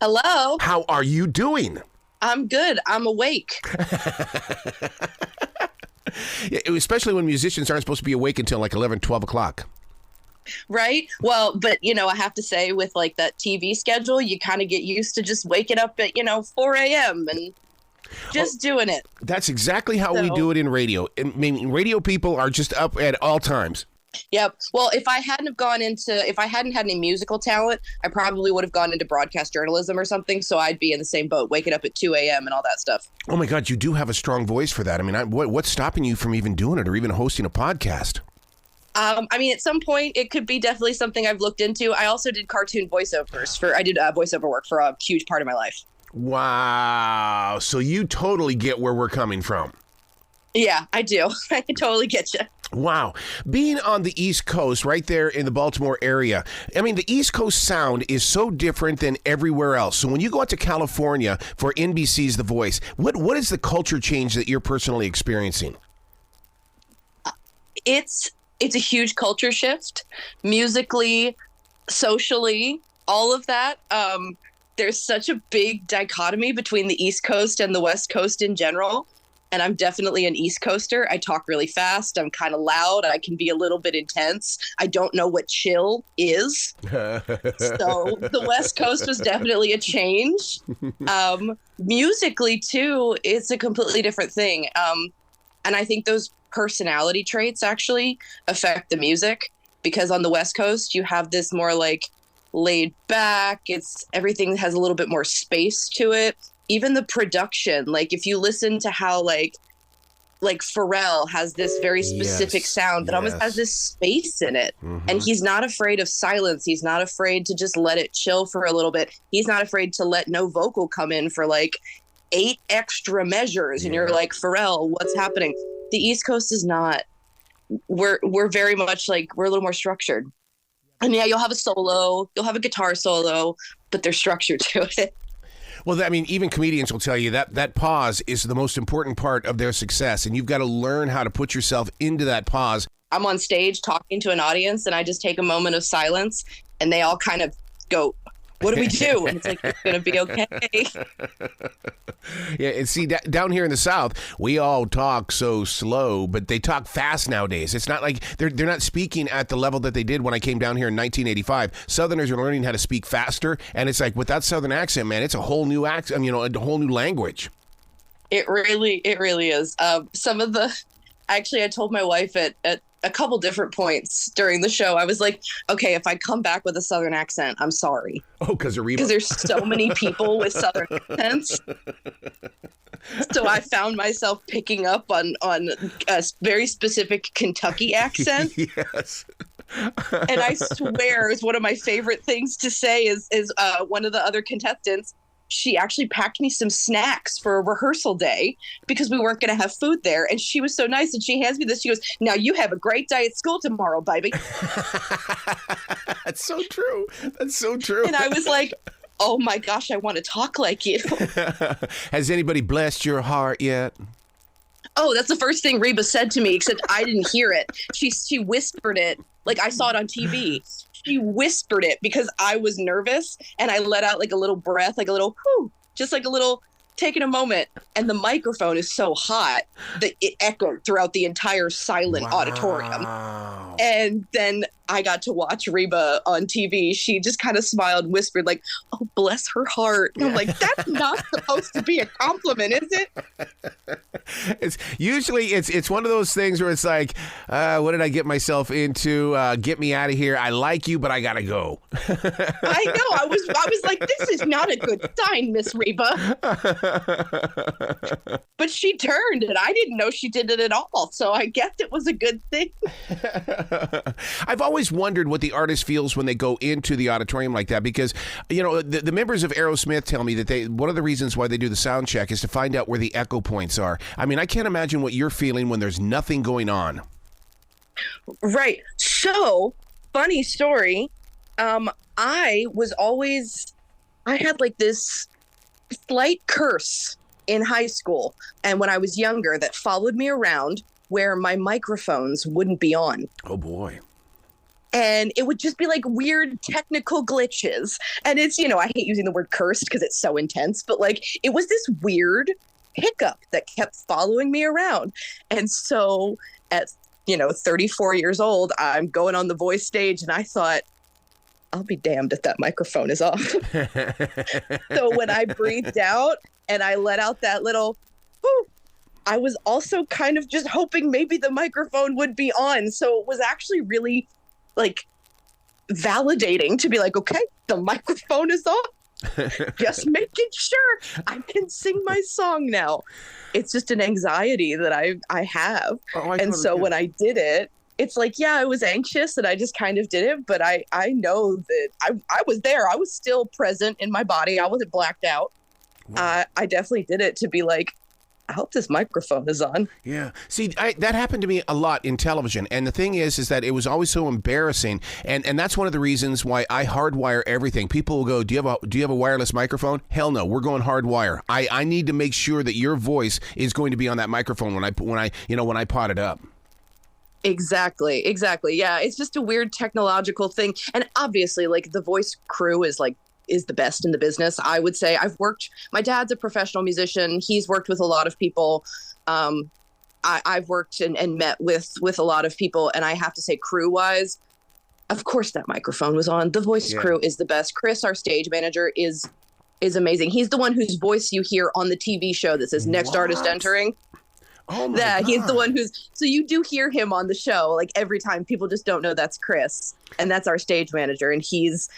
Hello. How are you doing? I'm good. I'm awake. Yeah, especially when musicians aren't supposed to be awake until like 11, 12 o'clock. Right? Well, but I have to say with like that TV schedule, you kind of get used to just waking up at, 4 a.m. and just doing it. That's exactly how we do it in radio. I mean, radio people are just up at all times. Yep. Well, if I hadn't had any musical talent, I probably would have gone into broadcast journalism or something. So I'd be in the same boat, waking up at 2 a.m. and all that stuff. Oh my God, you do have a strong voice for that. I mean, what's stopping you from even doing it or even hosting a podcast? At some point, it could be definitely something I've looked into. I also did cartoon voiceovers I did voiceover work for a huge part of my life. Wow. So you totally get where we're coming from. Yeah, I do. I can totally get you. Wow. Being on the East Coast, right there in the Baltimore area, I mean, the East Coast sound is so different than everywhere else. So when you go out to California for NBC's The Voice, what is the culture change that you're personally experiencing? It's a huge culture shift, musically, socially, all of that. There's such a big dichotomy between the East Coast and the West Coast in general. And I'm definitely an East Coaster. I talk really fast. I'm kind of loud. I can be a little bit intense. I don't know what chill is. So the West Coast was definitely a change. Musically, too, it's a completely different thing. And I think those personality traits actually affect the music, because on the West Coast, you have this more like laid back. Everything has a little bit more space to it. Even the production, like if you listen to how like Pharrell has this very specific sound that almost has this space in it. Mm-hmm. And he's not afraid of silence. He's not afraid to just let it chill for a little bit. He's not afraid to let no vocal come in for like 8 extra measures. And you're like, Pharrell, what's happening? The East Coast is not. We're very much like, we're a little more structured. And yeah, you'll have a solo, you'll have a guitar solo, but there's structure to it. Well, I mean, even comedians will tell you that pause is the most important part of their success, and you've got to learn how to put yourself into that pause. I'm on stage talking to an audience, and I just take a moment of silence, and they all kind of go, what do we do? And it's like, it's going to be okay. Yeah, and see, down here in the South, we all talk so slow, but they talk fast nowadays. It's not like they're not speaking at the level that they did when I came down here in 1985. Southerners are learning how to speak faster, and it's like with that Southern accent, man, it's a whole new accent, a whole new language. It really is. Actually, I told my wife at a couple different points during the show, I was like, okay, if I come back with a Southern accent, I'm sorry. Oh, because there's so many people with Southern accents. So I found myself picking up on a very specific Kentucky accent. Yes. And I swear is one of my favorite things to say is one of the other contestants, she actually packed me some snacks for a rehearsal day because we weren't going to have food there. And she was so nice. And she hands me this. She goes, now you have a great day at school tomorrow, baby. That's so true. That's so true. And I was like, oh my gosh, I want to talk like you. Has anybody blessed your heart yet? Oh, that's the first thing Reba said to me, except I didn't hear it. She whispered it. Like I saw it on TV. She whispered it because I was nervous, and I let out like a little breath, like a little whoo, just like a little taking a moment. And the microphone is so hot that it echoed throughout the entire silent auditorium. And then I got to watch Reba on TV. She just kind of smiled and whispered like, oh, bless her heart. And I'm like, that's not supposed to be a compliment, is it? It's usually it's one of those things where it's like, what did I get myself into? Get me out of here. I like you, but I gotta go. I know. I was like, this is not a good sign, Miss Reba. But she turned, and I didn't know she did it at all. So I guess it was a good thing. I've always wondered what the artist feels when they go into the auditorium like that, because the members of Aerosmith tell me that one of the reasons why they do the sound check is to find out where the echo points are. I mean, I can't imagine what you're feeling when there's nothing going on. Right. So, funny story. I had like this slight curse in high school and when I was younger that followed me around, where my microphones wouldn't be on. Oh boy. and it would just be like weird technical glitches. And it's, I hate using the word cursed because it's so intense, but like it was this weird hiccup that kept following me around. And so at 34 years old, I'm going on the Voice stage, and I thought, I'll be damned if that microphone is off. So when I breathed out and I let out that little whew, I was also kind of just hoping maybe the microphone would be on. So it was actually really like validating to be like, okay, the microphone is on. Just making sure I can sing my song now. It's just an anxiety that I have. And so when I did it, it's like, yeah, I was anxious and I just kind of did it. But I know that I was there. I was still present in my body. I wasn't blacked out. Wow. I definitely did it to be like, I hope this microphone is on. Yeah. See, that happened to me a lot in television. And the thing is that it was always so embarrassing. And that's one of the reasons why I hardwire everything. People will go, do you have a wireless microphone? Hell no, we're going hardwire. I need to make sure that your voice is going to be on that microphone when I pot it up. Exactly. Yeah. It's just a weird technological thing. And obviously, like, the Voice crew is the best in the business. I would say my dad's a professional musician. He's worked with a lot of people. I've worked and met with a lot of people. And I have to say, crew wise, of course that microphone was on. The Voice crew is the best. Chris, our stage manager, is amazing. He's the one whose voice you hear on the TV show that says next artist entering. Oh my God. He's the one so you do hear him on the show, like, every time. People just don't know that's Chris. And that's our stage manager. And he's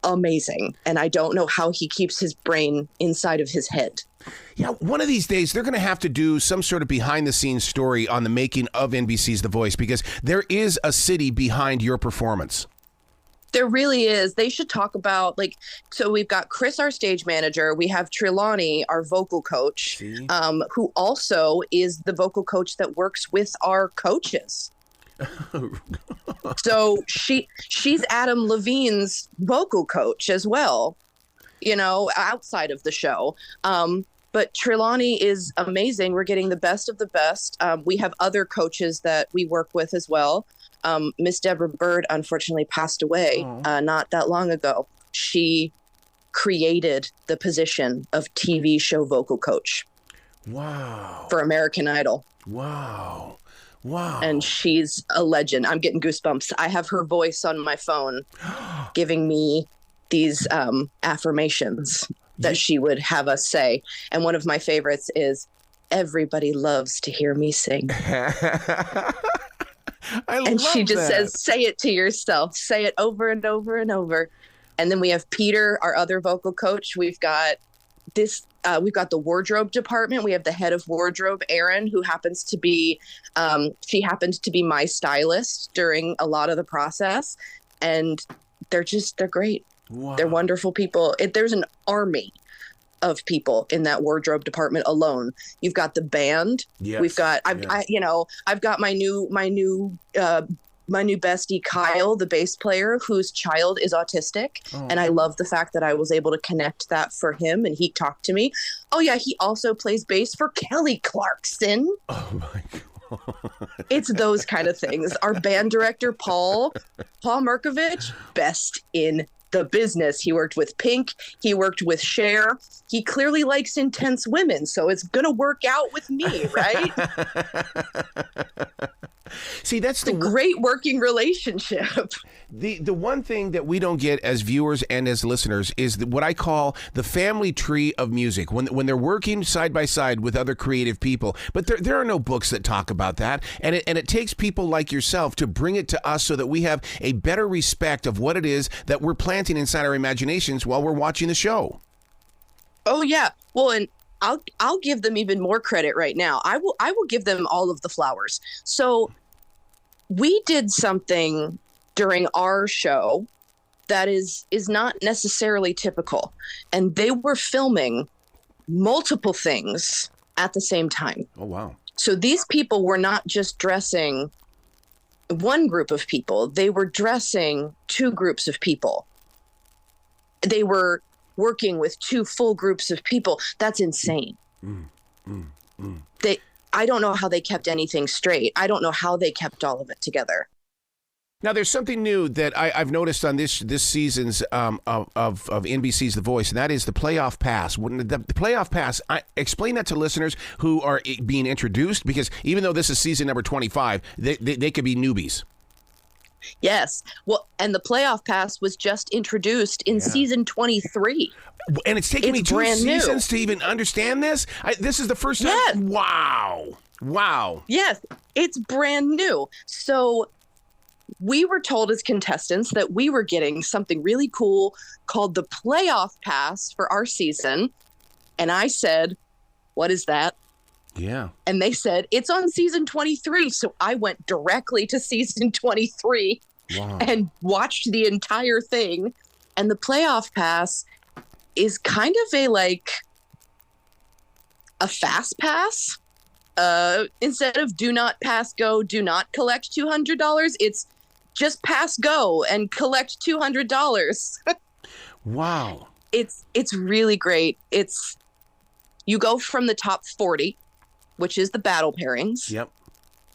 amazing. And I don't know how he keeps his brain inside of his head. Yeah, one of these days they're going to have to do some sort of behind the scenes story on the making of NBC's The Voice, because there is a city behind your performance. There really is. They should talk about, like, so we've got Chris, our stage manager. We have Trelawney, our vocal coach, who also is the vocal coach that works with our coaches. So she's Adam Levine's vocal coach as well, outside of the show. But Trelawney is amazing. We're getting the best of the best. We have other coaches that we work with as well. Miss Deborah Bird unfortunately passed away not that long ago. She created the position of TV show vocal coach. Wow. For American Idol. Wow. And she's a legend. I'm getting goosebumps. I have her voice on my phone giving me these affirmations that she would have us say. And one of my favorites is, everybody loves to hear me sing. And she just says, say it to yourself. Say it over and over and over. And then we have Peter, our other vocal coach. We've got the wardrobe department. We have the head of wardrobe, Erin, who happens to be, she happened to be my stylist during a lot of the process. And they're great. Wow. They're wonderful people. There's an army of people in that wardrobe department alone. You've got the band. Yes. We've got, I've got my new bestie, Kyle, the bass player, whose child is autistic. Oh. And I love the fact that I was able to connect that for him, and he talked to me. Oh yeah. He also plays bass for Kelly Clarkson. Oh my God. It's those kind of things. Our band director, Paul Markovich, best in the business. He worked with Pink. He worked with Cher. He clearly likes intense women, so it's going to work out with me, right? See, that's the great working relationship. The one thing that we don't get as viewers and as listeners is what I call the family tree of music, when they're working side by side with other creative people. But there are no books that talk about that, and it takes people like yourself to bring it to us so that we have a better respect of what it is that we're planting inside our imaginations while we're watching the show. Oh yeah, well, and I'll give them even more credit right now. I will give them all of the flowers. So we did something during our show that is not necessarily typical. And they were filming multiple things at the same time. Oh, wow. So these people were not just dressing one group of people. They were dressing two groups of people. They were working with two full groups of people. That's insane. I don't know how they kept anything straight. I don't know how they kept all of it together. Now, there's something new that I've noticed on this season's of NBC's The Voice, and that is the playoff pass. When the playoff pass, explain that to listeners who are being introduced, because even though this is season number 25, they could be newbies. Yes. Well, and the playoff pass was just introduced in season 23. And it's taken me 2 seasons to even understand this? This is the first time? Yes. Wow. Yes, it's brand new. So we were told as contestants that we were getting something really cool called the playoff pass for our season. And I said, what is that? Yeah. And they said, it's on season 23. So I went directly to season 23 and watched the entire thing. And the playoff pass is kind of a fast pass. Instead of do not pass go, do not collect $200, it's just pass go and collect $200. Wow. It's really great. You go from the top 40, which is the battle pairings, yep,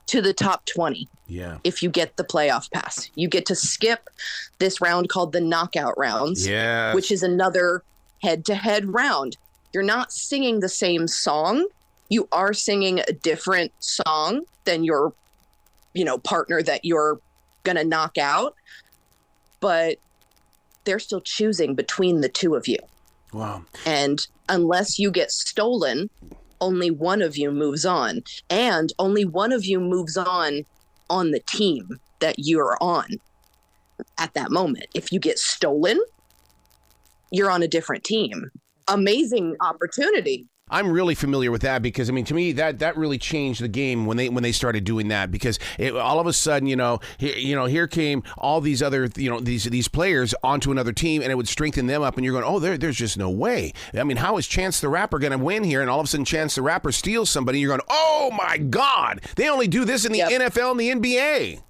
to the top 20. Yeah. If you get the playoff pass, you get to skip this round called the knockout rounds, which is another head-to-head round. You're not singing the same song. You are singing a different song than your, partner that you're going to knock out, but they're still choosing between the two of you. Wow. And unless you get stolen, only one of you moves on, and only one of you moves on the team that you're on at that moment. If you get stolen, you're on a different team. Amazing opportunity. I'm really familiar with that because, to me, that really changed the game when they started doing that, because all of a sudden, here came all these other, these players onto another team, and it would strengthen them up, and you're going, oh, there's just no way. How is Chance the Rapper going to win here? And all of a sudden, Chance the Rapper steals somebody, and you're going, oh my God, they only do this in the NFL and the NBA.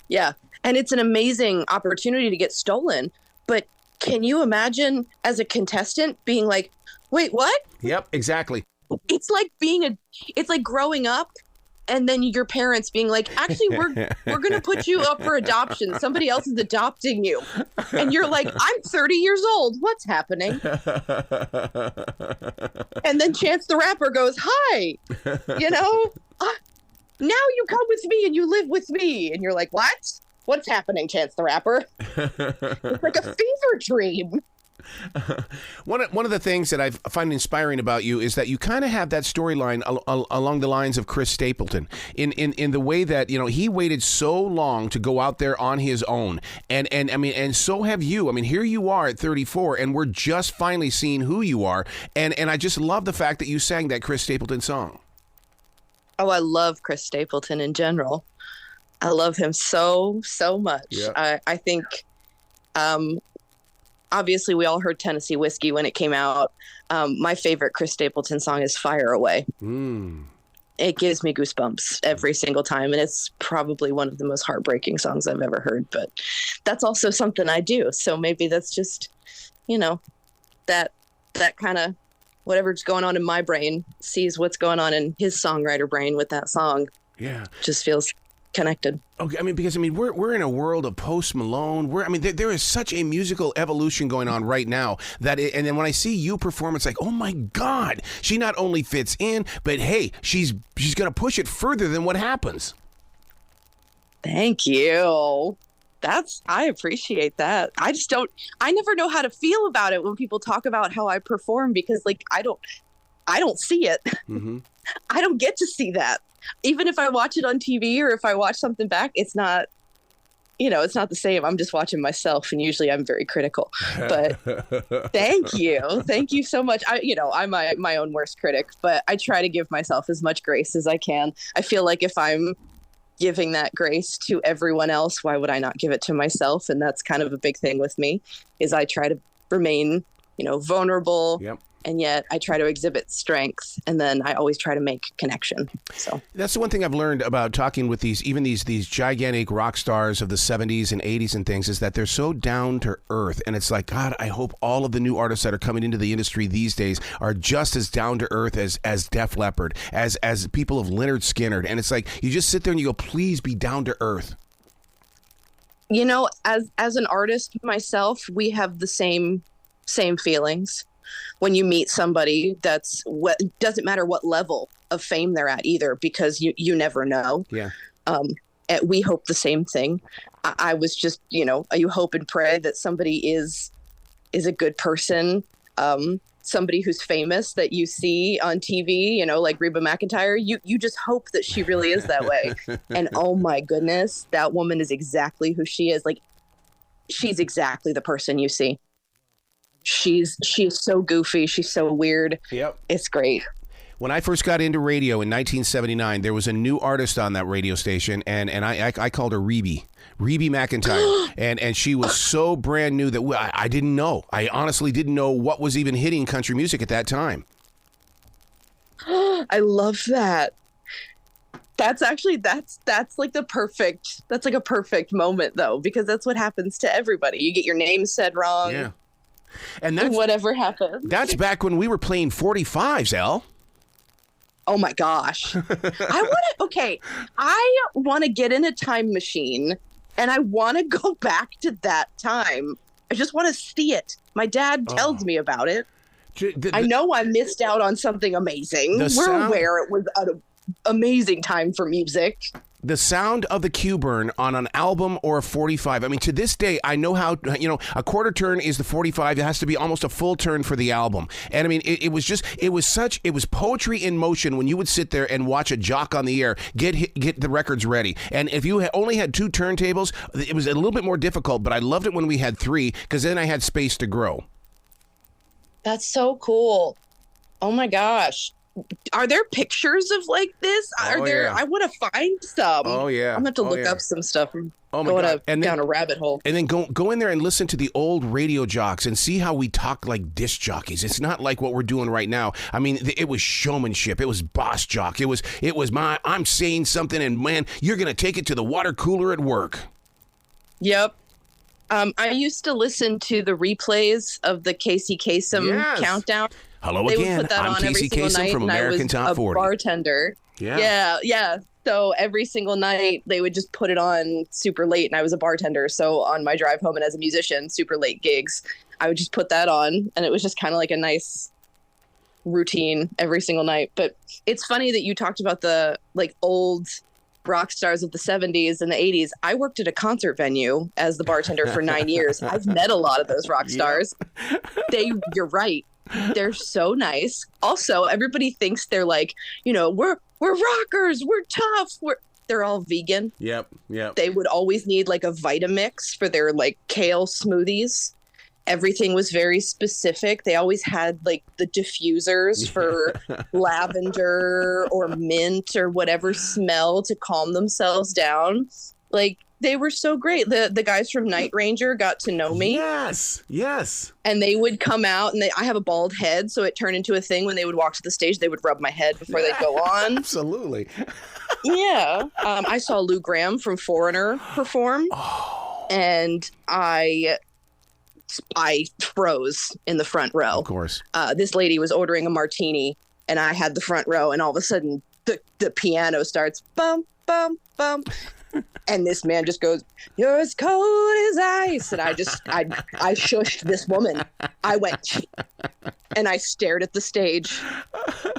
Yeah, and it's an amazing opportunity to get stolen, but can you imagine as a contestant being like, wait, what? Yep, exactly. It's like growing up and then your parents being like, actually, we're going to put you up for adoption. Somebody else is adopting you. And you're like, I'm 30 years old. What's happening? And then Chance the Rapper goes, hi, now you come with me and you live with me. And you're like, what? What's happening, Chance the Rapper? It's like a fever dream. One of the things that I find inspiring about you is that you kind of have that storyline along the lines of Chris Stapleton in the way that he waited so long to go out there on his own, and so have you. Here you are at 34, and we're just finally seeing who you are, and I just love the fact that you sang that Chris Stapleton song. Oh, I love Chris Stapleton in general. I love him so much. Yeah. I think. Obviously, we all heard Tennessee Whiskey when it came out. My favorite Chris Stapleton song is Fire Away. It gives me goosebumps every single time, and it's probably one of the most heartbreaking songs I've ever heard. But that's also something I do. So maybe that's just, that kind of whatever's going on in my brain sees what's going on in his songwriter brain with that song. Yeah. Just feels connected. Okay, because we're in a world of Post Malone. There is such a musical evolution going on right now and then when I see you perform, it's like, oh my God, she not only fits in, but hey, she's going to push it further than what happens. Thank you. I appreciate that. I never know how to feel about it when people talk about how I perform, because I don't see it. Mm-hmm. I don't get to see that. Even if I watch it on TV or if I watch something back, it's not, it's not the same. I'm just watching myself, and usually I'm very critical. But thank you. Thank you so much. I'm my own worst critic, but I try to give myself as much grace as I can. I feel like if I'm giving that grace to everyone else, why would I not give it to myself? And that's kind of a big thing with me, is I try to remain, vulnerable. Yep. And yet I try to exhibit strength, and then I always try to make connection. So that's the one thing I've learned about talking with these gigantic rock stars of the 70s and 80s and things, is that they're so down to earth. And it's like, God, I hope all of the new artists that are coming into the industry these days are just as down to earth as Def Leppard, as people of Lynyrd Skynyrd. And it's like, you just sit there and you go, please be down to earth. As an artist myself, we have the same feelings when you meet somebody that's what doesn't matter what level of fame they're at either, because you never know. Yeah. And we hope the same thing. I was just, you hope and pray that somebody is a good person. Somebody who's famous that you see on TV, like Reba McEntire, you just hope that she really is that way. And oh my goodness, that woman is exactly who she is. Like, she's exactly the person you see. She's so goofy. She's so weird. Yep. It's great. When I first got into radio in 1979, there was a new artist on that radio station, and I called her Reby McEntire, and she was so brand new that I didn't know. I honestly didn't know what was even hitting country music at that time. I love that. That's like a perfect moment though, because that's what happens to everybody. You get your name said wrong. Yeah. And that's whatever happens. That's back when we were playing 45s, Elle. Oh my gosh. I want to get in a time machine and I want to go back to that time. I just want to see it. My dad tells me about it. I know I missed out on something amazing. We're aware it was an amazing time for music. The sound of the Q burn on an album or a 45. I mean, to this day, I know how, a quarter turn is the 45. It has to be almost a full turn for the album. And I mean, it was poetry in motion when you would sit there and watch a jock on the air get the records ready. And if you only had 2 turntables, it was a little bit more difficult, but I loved it when we had 3 because then I had space to grow. That's so cool. Oh my gosh. Are there pictures of like this? Yeah. I want to find some. Oh yeah. I'm going to look up some stuff. Oh my God. Down a rabbit hole. And then go in there and listen to the old radio jocks and see how we talk like disc jockeys. It's not like what we're doing right now. I mean, it was showmanship. It was boss jock. It was I'm saying something and man, you're going to take it to the water cooler at work. Yep. I used to listen to the replays of the Casey Kasem countdown. Hello they again. Would put that I'm on Casey every single Kasem night, from and American I was Top 40. A bartender. Yeah. So every single night they would just put it on super late, and I was a bartender. So on my drive home and as a musician, super late gigs, I would just put that on, and it was just kind of like a nice routine every single night. But it's funny that you talked about the like old rock stars of the 70s and the 80s. I worked at a concert venue as the bartender for 9 years. I've met a lot of those rock stars. You're right. They're so nice. Also, everybody thinks they're like, we're rockers, we're tough. They're all vegan. Yep. They would always need like a Vitamix for their like kale smoothies. Everything was very specific. They always had like the diffusers for lavender or mint or whatever smell to calm themselves down. Like, they were so great. The guys from Night Ranger got to know me. Yes. And they would come out, and I have a bald head, so it turned into a thing when they would walk to the stage. They would rub my head before they'd go on. Absolutely. Yeah. I saw Lou Gramm from Foreigner perform, and I froze in the front row. Of course. This lady was ordering a martini, and I had the front row, and all of a sudden the piano starts bum, bum, bum. And this man just goes, "You're as cold as ice." And I shushed this woman. I went, and I stared at the stage,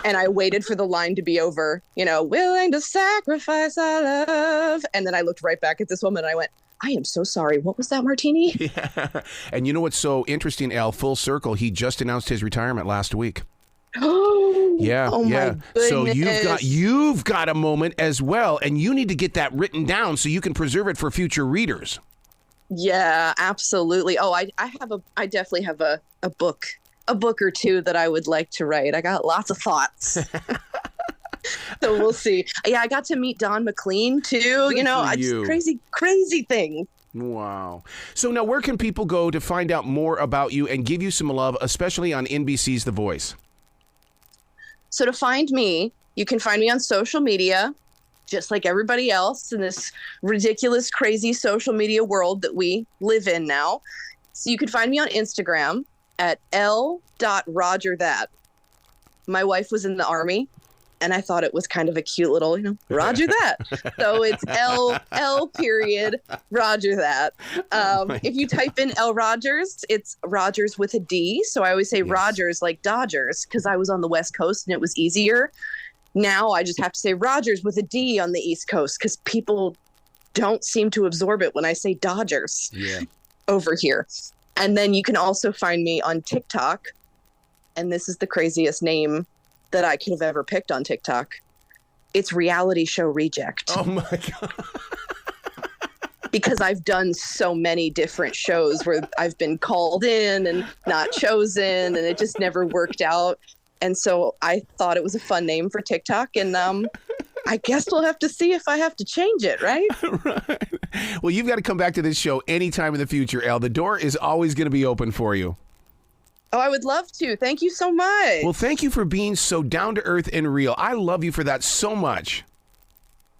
and I waited for the line to be over, willing to sacrifice our love. And then I looked right back at this woman, and I went, "I am so sorry. What was that martini?" Yeah. And you know what's so interesting, Al? Full circle, he just announced his retirement last week. Yeah. My goodness. So you've got a moment as well, and you need to get that written down so you can preserve it for future readers. Yeah, absolutely. Oh, I definitely have a book or two that I would like to write. I got lots of thoughts. So we'll see. Yeah, I got to meet Don McLean too. It's crazy thing. Wow. So now where can people go to find out more about you and give you some love, especially on NBC's The Voice? So to find me, you can find me on social media, just like everybody else in this ridiculous, crazy social media world that we live in now. So you can find me on Instagram at l.rogerthat. My wife was in the Army, And I thought it was kind of a cute little, Roger that. So it's L period, Roger that. If you type in L Rodgers, it's Rodgers with a D. So I always say Rodgers like Dodgers because I was on the West Coast and it was easier. Now I just have to say Rodgers with a D on the East Coast because people don't seem to absorb it when I say Dodgers over here. And then you can also find me on TikTok. And this is the craziest name that I could have ever picked on TikTok. It's Reality Show Reject. Oh my God. Because I've done so many different shows where I've been called in and not chosen, and it just never worked out. And so I thought it was a fun name for TikTok. And I guess we'll have to see if I have to change it, right? Right. Well, you've got to come back to this show anytime in the future, Elle. The door is always going to be open for you. Oh, I would love to. Thank you so much. Well, thank you for being so down to earth and real. I love you for that so much.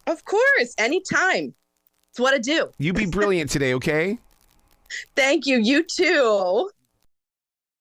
Of course. Anytime. It's what I do. You be brilliant today, okay? Thank you. You too.